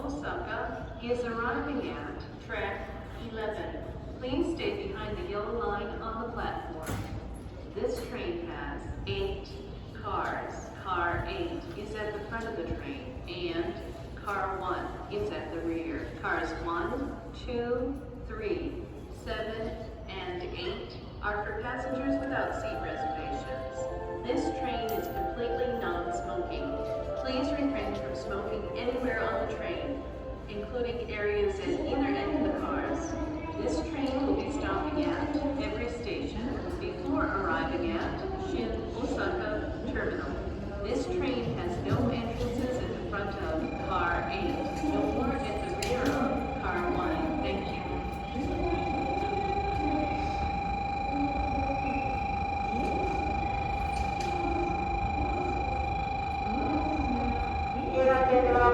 Osaka is arriving at track 11. Please stay behind the yellow line on the platform. This train has 8 cars. Car 8 is at the front of the train, and car 1 is at the rear. Cars 1, 2, 3, 7, and 8 are for passengers without seat reservations. This train is completely non-smoking. Please refrain from smoking anywhere on the train, including areas at either end of the cars. This train will be stopping at every station before arriving at Shin Osaka Terminal. This train has no entrances at the front of car 8, nor at the rear of car 1. Thank you. Kira-kira